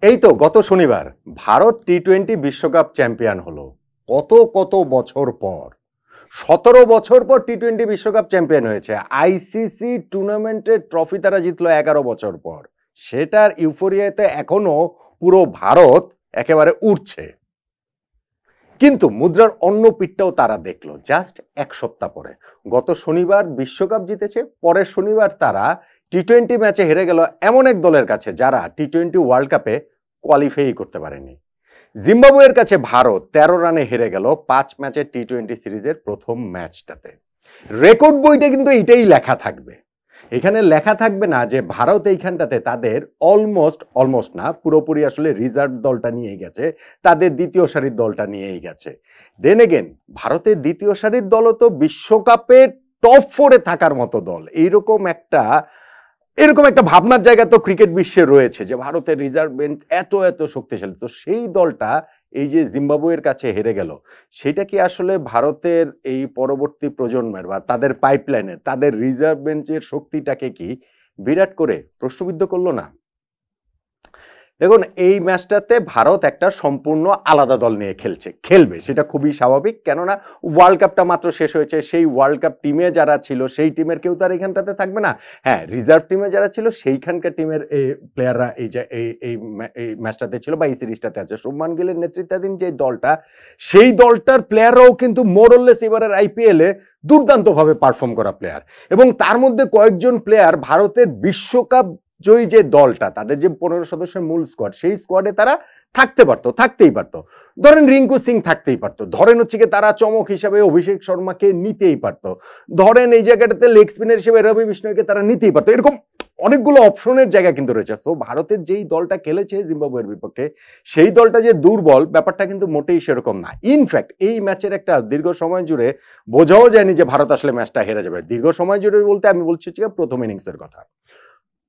এই তো গত শনিবার ভারত টি-20 বিশ্বকাপ চ্যাম্পিয়ন হলো। কত কত বছর পর, 17 বছর পর টি-20 বিশ্বকাপ চ্যাম্পিয়ন হয়েছে। আইসিসি টুর্নামেন্টের ট্রফি তারা জিতলো 11 বছর পর। সেটার ইউফোরিয়াতে এখনো পুরো ভারত একেবারে উঠছে। কিন্তু মুদ্রার অন্য পিঠটাও তারা দেখলো জাস্ট এক সপ্তাহ পরে। গত শনিবার বিশ্বকাপ জিতেছে, পরের শনিবার তারা টি-20 ম্যাচে হেরে গেল এমন এক দলের কাছে যারা টি-20 ওয়ার্ল্ড কাপে কোয়ালিফাই করতে পারেনি। জিম্বাবুয়ের কাছে ভারত 13 রানে হেরে গেল 5 ম্যাচের টি-20 সিরিজের প্রথম ম্যাচটাতে। রেকর্ড বইটা কিন্তু এটাই লেখা থাকবে। এখানে লেখা থাকবে না যে ভারত এইখানটাতে তাদের অলমোস্ট না, পুরোপুরি আসলে রিজার্ভ দলটা নিয়ে গেছে, তাদের দ্বিতীয় সারির দলটা নিয়েই গেছে। দেন এগেন ভারতের দ্বিতীয় সারির দলও তো বিশ্বকাপের টপ 4-এ থাকার মতো দল। এরকম একটা ভাবনার জায়গা তো ক্রিকেট বিশ্বে রয়েছে যে ভারতের রিজার্ভ বেঞ্চ এত এত শক্তিশালী। তো সেই দলটা এই যে জিম্বাবুয়ের কাছে হেরে গেল, সেটা কি আসলে ভারতের এই পরবর্তী প্রজন্মের বা তাদের পাইপলাইনে তাদের রিজার্ভ বেঞ্চের শক্তিটাকে কি বিরাট করে প্রশ্নবিদ্ধ করলো না? দেখুন, এই ম্যাচটাতে ভারত একটা সম্পূর্ণ আলাদা দল নিয়ে খেলবে, সেটা খুবই স্বাভাবিক। কেননা ওয়ার্ল্ড কাপটা মাত্র শেষ হয়েছে, সেই ওয়ার্ল্ড কাপ টিমে যারা ছিল সেই টিমের কেউ তো আর এইখানটাতে থাকবে না। হ্যাঁ, রিজার্ভ টিমে যারা ছিল সেইখানকার টিমের প্লেয়াররা এই ম্যাচটাতে ছিল বা এই সিরিজটাতে আছে। শুভমান গিলের নেতৃত্বাধীন যে দলটা, সেই দলটার প্লেয়াররাও কিন্তু মোরললেস এবারের আইপিএলে দুর্দান্তভাবে পারফর্ম করা প্লেয়ার, এবং তার মধ্যে কয়েকজন প্লেয়ার ভারতের বিশ্বকাপ জয়ী যে দলটা, তাদের যে 15 সদস্যের মূল স্কোয়াড, সেই স্কোয়াডে তারা থাকতেই পারতো। ধরেন রিঙ্কু সিং থাকতেই পারতো, ধরেন হচ্ছে কি তারা চমক হিসাবে অভিষেক শর্মাকে নিতেই পারতো, ধরেন এই জায়গাটাতে লেগ স্পিনার হিসেবে রবি বিষ্ণয়কে তারা নিতেই পারতো। এরকম অনেকগুলো অপশনের জায়গা কিন্তু রয়েছে। সো ভারতের যেই দলটা খেলেছে জিম্বাবুয়ের বিপক্ষে, সেই দলটা যে দুর্বল ব্যাপারটা কিন্তু মোটেই সেরকম না। ইনফ্যাক্ট এই ম্যাচের একটা দীর্ঘ সময় জুড়ে বোঝাও যায়নি যে ভারত আসলে ম্যাচটা হেরে যাবে। দীর্ঘ সময় জুড়ে বলতে আমি বলছি প্রথম ইনিংসের কথা।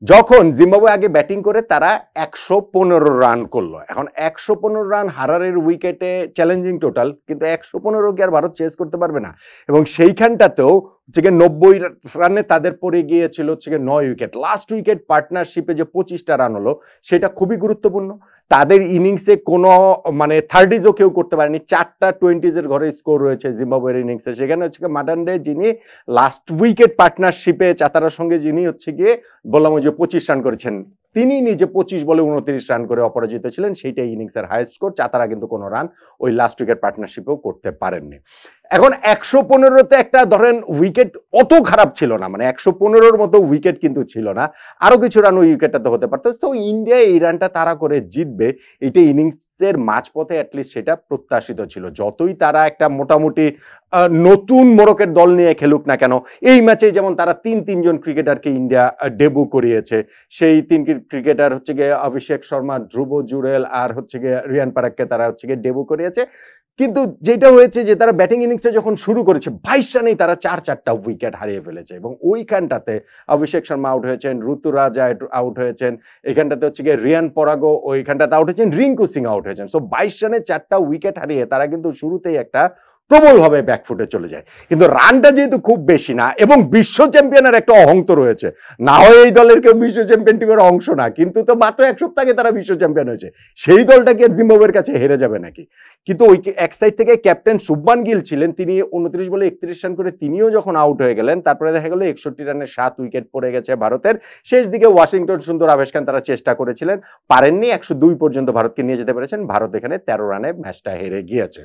যখন জিম্বাবুয়ে আগে ব্যাটিং করে তারা 115 রান করলো। এখন 115 রান হারারের উইকেটে চ্যালেঞ্জিং টোটাল, কিন্তু 115 কি আর ভারত চেস করতে পারবে না। এবং সেইখানটাতেও 90 রানে তাদের পরে গিয়েছিল 9 উইকেট। লাস্ট উইকেট পার্টনারশিপে যে 25টা রান হলো, সেটা খুবই গুরুত্বপূর্ণ। তাদের ইনিংসে কোনো থার্টিজও কেউ করতে পারেনি। 4টা 20s ঘরে স্কোর রয়েছে জিম্বাবুয়ের ইনিংসে। সেখানে মাটান্ডে, যিনি লাস্ট উইকেট পার্টনারশিপে চাতারার সঙ্গে যিনি বললাম ওই যে 25 রান করেছেন, তিনি নিজে 25 বলে 29 রান করে অপরাজিত ছিলেন। সেইটাই ইনিংসের হাইয়েস্ট স্কোর। চাতারা কিন্তু কোনো রান ওই লাস্ট উইকেট পার্টনারশিপেও করতে পারেননি। এখন 115তে একটা ধরেন উইকেট অত খারাপ ছিল না, মানে 115-র মতো উইকেট কিন্তু ছিল না, আরো কিছু রান ওই উইকেটটাতে হতে পারতো। তো ইন্ডিয়া এই রানটা তারা করে জিতবে, এটা ইনিংসের মাঝপথে অ্যাটলিস্ট সেটা প্রত্যাশিত ছিল। যতই তারা একটা মোটামুটি নতুন মোড়কের দল নিয়ে খেলুক না কেন, এই ম্যাচে যেমন তারা তিনজন ক্রিকেটারকে ইন্ডিয়া ডেবু করিয়েছে। সেই 3 ক্রিকেটার অভিষেক শর্মা, ধ্রুব জুরেল আর রিয়ান পারাককে তারা ডেবু করিয়েছে। কিন্তু যেটা হয়েছে যে তারা ব্যাটিং ইনিংসটা যখন শুরু করেছে 22 রানেই তারা 4টা উইকেট হারিয়ে ফেলেছে। এবং ওইখানটাতে অভিষেক শর্মা আউট হয়েছেন, ঋতুরাজ আউট হয়েছেন, এখানটাতে রিয়ান পরাগও ওইখানটাতে আউট হয়েছেন, রিঙ্কু সিং আউট হয়েছেন। সো 22 রানে 4টা উইকেট হারিয়ে তারা কিন্তু শুরুতেই একটা প্রবলভাবে ব্যাকফুটে চলে যায়। কিন্তু রানটা যেহেতু খুব বেশি না, এবং বিশ্ব চ্যাম্পিয়নের একটা অহংত রয়েছে, না হয় এই দলের কেউ বিশ্ব চ্যাম্পিয়ন টিমের অংশ না, কিন্তু তো মাত্র 1 সপ্তাহ আগে তারা বিশ্ব চ্যাম্পিয়ন হয়েছে। সেই দলটা কি জিম্বাবুয়ের কাছে হেরে যাবে নাকি? কিন্তু ওই এক সাইড থেকে ক্যাপ্টেন শুভমান গিল ছিলেন, তিনি 29 বলে 31 রান করে তিনিও যখন আউট হয়ে গেলেন, তারপরে দেখা গেল 61 রানে 7 উইকেট পড়ে গেছে ভারতের। শেষ দিকে ওয়াশিংটন সুন্দর, আবেশ খান তারা চেষ্টা করেছিলেন, পারেননি। 102 পর্যন্ত ভারতকে নিয়ে যেতে পেরেছেন। ভারত এখানে 13 রানে ম্যাচটা হেরে গিয়েছে।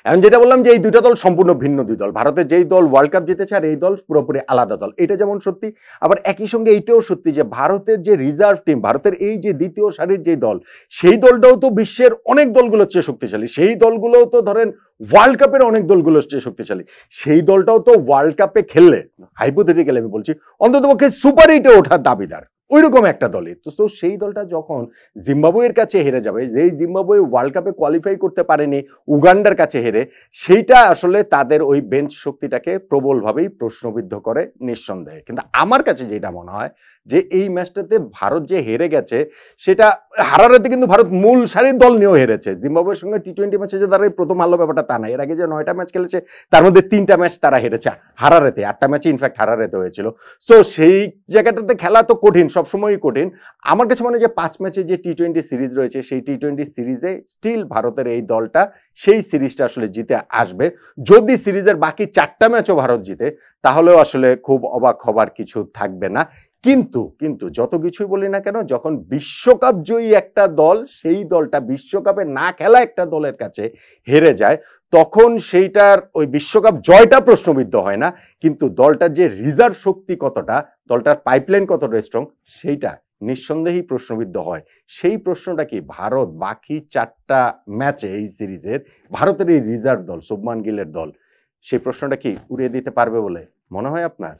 এখন যেটা বললাম যে এই দুইটা দল সম্পূর্ণ ভিন্ন দুই দল। ভারতের যেই দল ওয়ার্ল্ড কাপ জিতেছে আর এই দল পুরোপুরি আলাদা দল। এটা যেমন সত্যি, আবার একই সঙ্গে এইটাও সত্যি যে ভারতের যে রিজার্ভ টিম, ভারতের এই যে দ্বিতীয় সারির যে দল, সেই দলটাও তো বিশ্বের অনেক দলগুলোর চেয়ে শক্তিশালী। সেই দলগুলোও তো ধরেন ওয়ার্ল্ড কাপের অনেক দলগুলোর চেয়ে শক্তিশালী। সেই দলটাও তো ওয়ার্ল্ড কাপে খেললে, হাইপোথেটিক্যালি আমি বলছি, অন্ততপক্ষে সুপার 8-এ ওঠার দাবিদার ওইরকম একটা দলই তো। সেই দলটা যখন জিম্বাবুয়ের কাছে হেরে যাবে, যেই জিম্বাবুয়ে ওয়ার্ল্ড কাপে কোয়ালিফাই করতে পারেনি উগান্ডার কাছে হেরে, সেইটা আসলে তাদের ওই বেঞ্চ শক্তিটাকে প্রবলভাবেই প্রশ্নবিদ্ধ করে নিঃসন্দেহে। কিন্তু আমার কাছে যেটা মনে হয় যে এই ম্যাচটাতে ভারত যে হেরে গেছে, সেটা হারারেতে কিন্তু ভারত মূল সারির দল নিয়েও হেরেছে। জিম্বাবুয়ের সঙ্গে টি-20 ম্যাচে যে তারা প্রথম হারলো ব্যাপারটা তা না। এর আগে যে 9টা ম্যাচ খেলেছে তার মধ্যে 3টা ম্যাচ তারা হেরেছে হারারেতে। 8টা ম্যাচে ইনফ্যাক্ট হারারেতে হয়েছিল। সো সেই জায়গাটাতে খেলা তো কঠিন, সবসময়ই কঠিন। আমার কাছে মনে হয় যে 5 ম্যাচে যে টি-20 সিরিজ রয়েছে সেই টি-20 সিরিজে স্টিল ভারতের এই দলটা সেই সিরিজটা আসলে জিতে আসবে। যদি সিরিজের বাকি 4টা ম্যাচও ভারত জিতে তাহলেও আসলে খুব অবাক হবার কিছু থাকবে না। কিন্তু কিন্তু যত কিছুই বলি না কেন, যখন বিশ্বকাপ জয়ী একটা দল সেই দলটা বিশ্বকাপে না খেলা একটা দলের কাছে হেরে যায়, তখন সেইটার ওই বিশ্বকাপ জয়টা প্রশ্নবিদ্ধ হয় না, কিন্তু দলটার যে রিজার্ভ শক্তি কতটা, দলটার পাইপলাইন কতটা স্ট্রং, সেইটা নিঃসন্দেহেই প্রশ্নবিদ্ধ হয়। সেই প্রশ্নটা কি ভারত বাকি 4টা ম্যাচে এই সিরিজের ভারতের এই রিজার্ভ দল শুভমান গিলের দল সেই প্রশ্নটা কি উড়িয়ে দিতে পারবে বলে মনে হয় আপনার?